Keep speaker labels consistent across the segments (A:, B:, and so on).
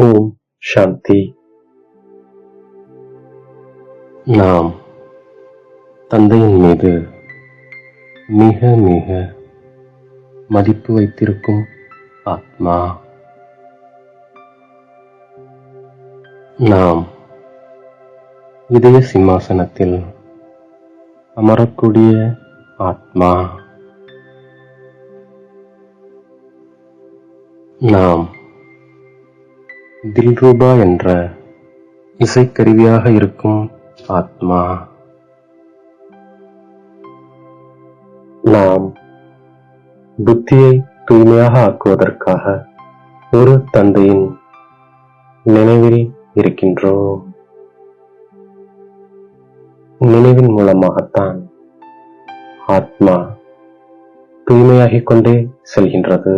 A: ஓம் சாந்தி. நாம் தந்தையின் மீது மிக மிக மதிப்பு வைத்திருக்கும் ஆத்மா. நாம் இதய சிம்மாசனத்தில் அமரக்கூடிய ஆத்மா. நாம் தில்ரூபா என்ற இசைக்கருவியாக இருக்கும் ஆத்மா. நாம் புத்தியை தூய்மையாக ஆக்குவதற்காக ஒரு தந்தையின் நினைவில் இருக்கின்றோம். நினைவின் மூலமாகத்தான் ஆத்மா தூய்மையாகிக் கொண்டே செல்கின்றது.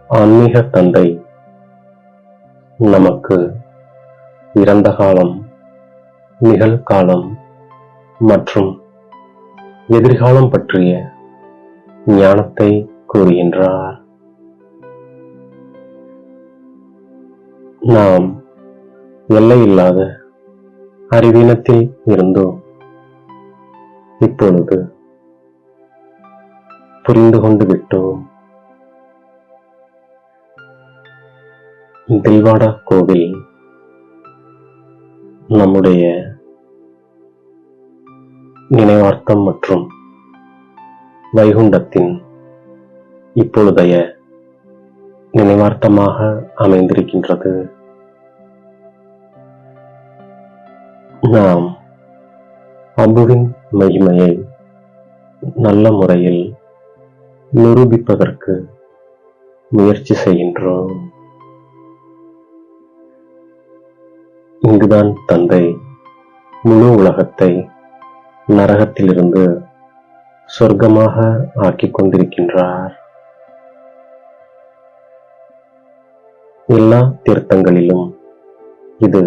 A: ஆன்மீக தந்தை நமக்கு இறந்த காலம், நிகழ்காலம் மற்றும் எதிர்காலம் பற்றிய ஞானத்தை கூறுகின்றார். நாம் எல்லையில்லாத அறிவீனத்தில் இருந்தோம். இப்பொழுது புரிந்து கொண்டு விட்டோம். தில்வாடா கோவில் நம்முடைய நினைவார்த்தம் மற்றும் வைகுண்டத்தின் இப்பொழுதைய நினைவார்த்தமாக அமைந்திருக்கின்றது. நாம் அம்புவின் மகிமையை நல்ல முறையில் நிரூபிப்பதற்கு முயற்சி செய்கின்றோம். இங்குதான் தந்தை முழு உலகத்தை நரகத்திலிருந்து சொர்க்கமாக ஆக்கிக் கொண்டிருக்கின்றார். எல்லா தீர்த்தங்களிலும் இது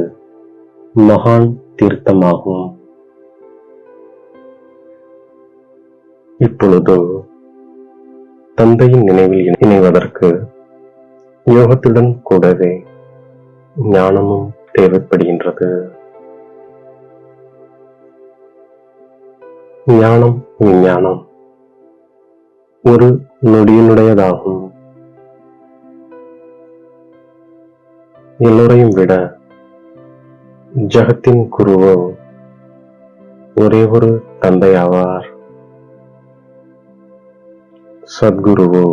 A: மகான் தீர்த்தமாகும். இப்பொழுது தந்தையின் நினைவில் இணைவதற்கு யோகத்துடன் கூடவே ஞானமும் தேவைப்படுகின்றது. ஞானம் விஞ்ஞானம் ஒரு நொடியினுடையதாகும். எல்லோரையும் விட ஜகத்தின் குருவோ ஒரே ஒரு தந்தையாவார். சத்குருவோ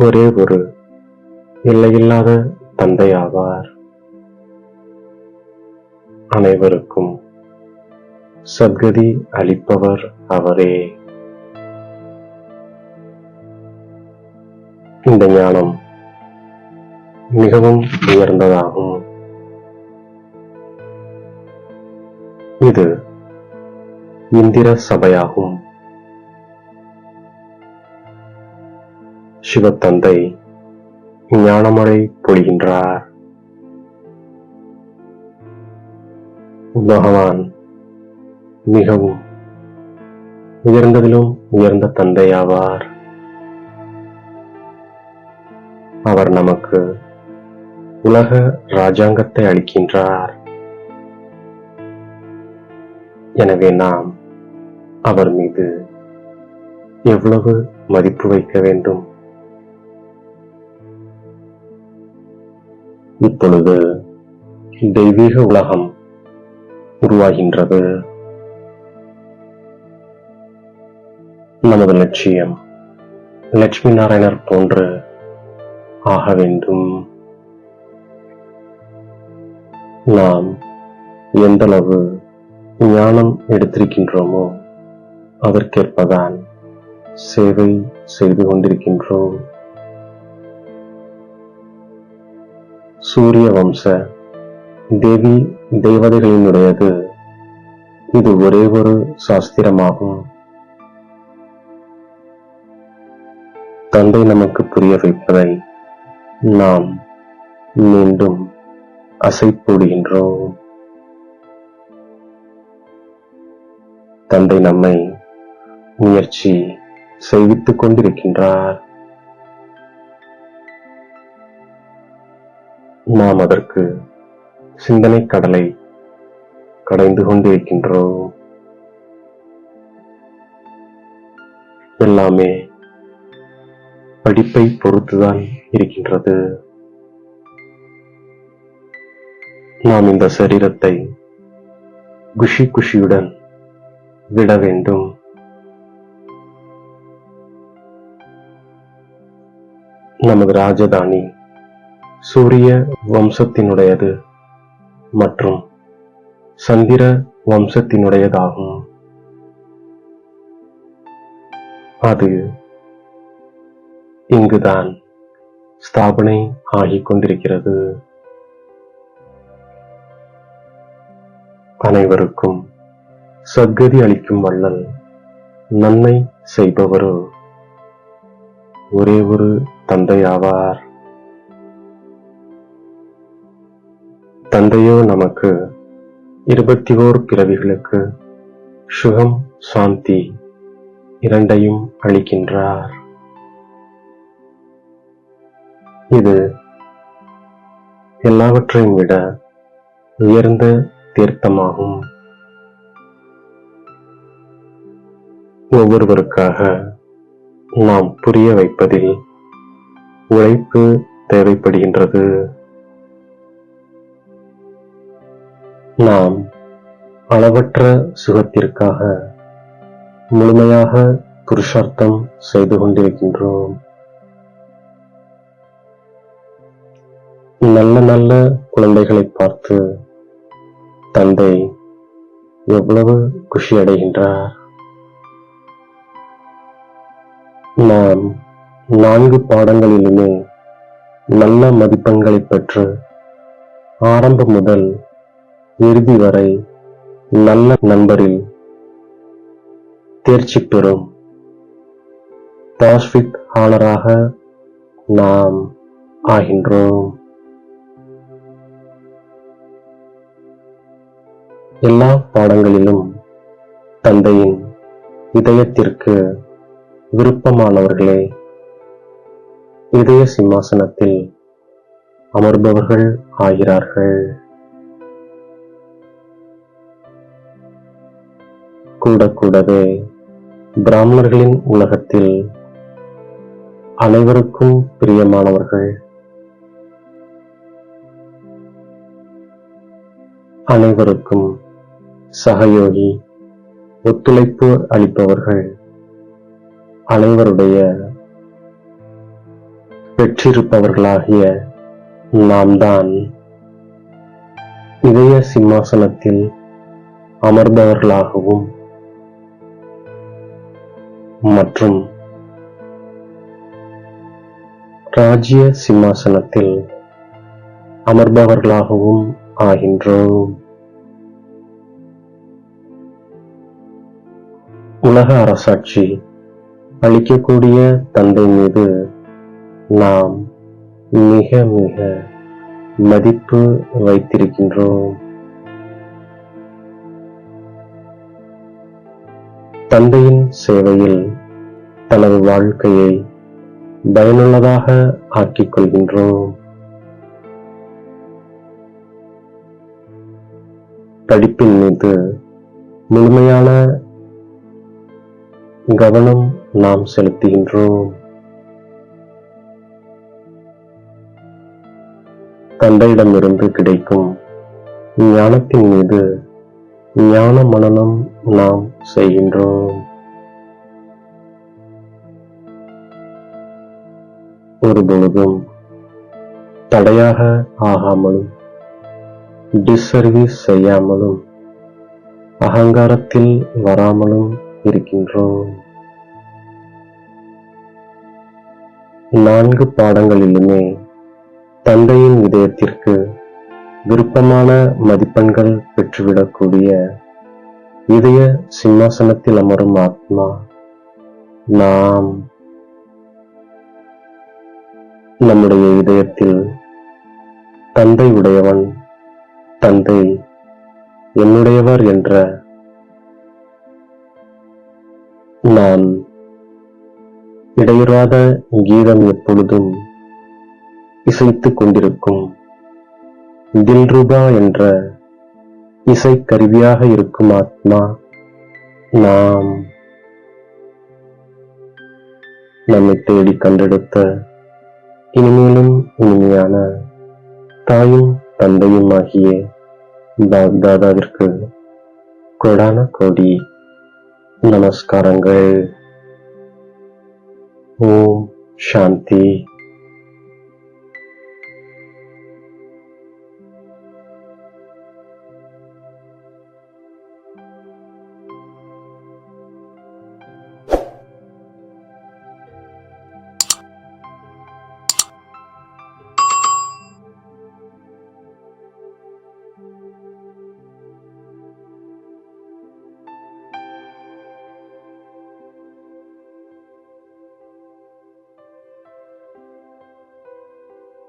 A: ஒரே ஒரு எல்லையில்லாத தந்தையாவார். அனைவருக்கும் சத்கதி அளிப்பவர் அவரே. இந்த ஞானம் மிகவும் உயர்ந்ததாகும். இது இந்திர சபையாகும். சிவத்தந்தை ஞானமழை பொழிகின்றார். பகவான் மிகவும் உயர்ந்ததிலும் உயர்ந்த தந்தையாவார். அவர் நமக்கு உலக ராஜாங்கத்தை அளிக்கின்றார். எனவே நாம் அவர் மீது எவ்வளவு மதிப்பு வைக்க வேண்டும். இப்பொழுது தெய்வீக உலகம் உருவாகின்றது. நமது லட்சியம் லட்சுமி நாராயணர் போன்று ஆக வேண்டும். நாம் எந்தளவு ஞானம் எடுத்திருக்கின்றோமோ அதற்கேற்பதான் சேவை செய்து கொண்டிருக்கின்றோம். சூரிய வம்ச தேவி தேவதைகளினுடையது இது ஒரே ஒரு சாஸ்திரமாகும். தந்தை நமக்கு புரிய வைப்பதை நாம் மீண்டும் அசைப்போடுகின்றோம். தந்தை நம்மை முயற்சி செய்வித்துக் கொண்டிருக்கின்றார். நாம் அதற்கு சிந்தனை கடலை கடைந்து கொண்டிருக்கின்றோம். எல்லாமே படிப்பை பொறுத்துதான் இருக்கின்றது. நாம் இந்த சரீரத்தை குஷியுடன் விட வேண்டும். நமது ராஜதானி சூரிய வம்சத்தினுடையது மற்றும் சந்திர வம்சத்தினுடையதாகும். அது இங்குதான் ஸ்தாபனை ஆகிக் கொண்டிருக்கிறது. அனைவருக்கும் சத்கதி அளிக்கும் வள்ளல் நன்மை செய்பவரோ ஒரே ஒரு தந்தையாவார். தந்தையோ நமக்கு 21 பிறவிகளுக்கு சுகம் சாந்தி இரண்டையும் அளிக்கின்றார். இது எல்லாவற்றையும் விட உயர்ந்த தீர்த்தமாகும். ஒவ்வொருவருக்காக நாம் புரிய வைப்பதில் உழைப்பு தேவைப்படுகின்றது. நாம் அளவற்ற சுகத்திற்காக முழுமையாக புருஷார்த்தம் செய்து கொண்டிருக்கின்றோம். நல்ல நல்ல குழந்தைகளை பார்த்து தந்தை எவ்வளவு குஷி அடைகின்றார். நாம் 4 பாடங்களிலுமே நல்ல மதிப்பெண்களை பெற்று ஆரம்பம் முதல் இறுதி வரை நல்ல நண்பரில் தேர்ச்சி பெறும் பாஸ் வித் ஹானராக நாம் ஆகின்றோம். எல்லா பாடங்களிலும் தந்தையின் இதயத்திற்கு விருப்பமானவர்களே இதய சிம்மாசனத்தில் அமர்பவர்கள் ஆகிறார்கள். கூடவே பிராமணர்களின் உலகத்தில் அனைவருக்கும் பிரியமானவர்கள், அனைவருக்கும் சகயோகி, ஒத்துழைப்பு அளிப்பவர்கள், அனைவருடைய பெற்றிருப்பவர்களாகிய நாம் தான் இதய சிம்மாசனத்தில் அமர்பவர்களாகவும் மற்றும் ராஜ்ய சிம்மாசனத்தில் அமர்பவர்களாகவும் ஆகின்றோம். உலக அரசாட்சி அளிக்கக்கூடிய தந்தை மீது நாம் மிக மிக மதிப்பு வைத்திருக்கின்றோம். தந்தையின் சேவையில் தனது வாழ்க்கையை பயனுள்ளதாக ஆக்கிக் கொள்கின்றோம். படிப்பின் மீது முழுமையான கவனம் நாம் செலுத்துகின்றோம். தந்தையிடமிருந்து கிடைக்கும் ஞானத்தின் மீது ஞான மனனம் நாம் செய்கின்றோம். ஒருபொழுதும் தடையாக ஆகாமலும் டிஸ்சர்வீஸ் செய்யாமலும் அகங்காரத்தில் வராமலும் இருக்கின்றோம். 4 பாடங்களிலுமே தந்தையின் இதயத்திற்கு விருப்பமான மதிப்பெண்கள் பெற்றுவிடக்கூடிய இதய சிம்மாசனத்தில் அமரும் ஆத்மா நாம். நம்முடைய இதயத்தில் தந்தை உடையவன், தந்தை என்னுடையவர் என்ற நான் இடையறாத கீதம் எப்பொழுதும் இசைத்துக் கொண்டிருக்கும் தில்ருபா என்ற இசைக்கருவியாக இருக்கும் ஆத்மா நாம். நம்மை தேடி கண்டெடுத்த இனிமேலும் இனிமையான தாயும் தந்தையும் ஆகிய பாப்தாதாவிற்கு கோடான கோடி நமஸ்காரங்கள். ஓம் சாந்தி.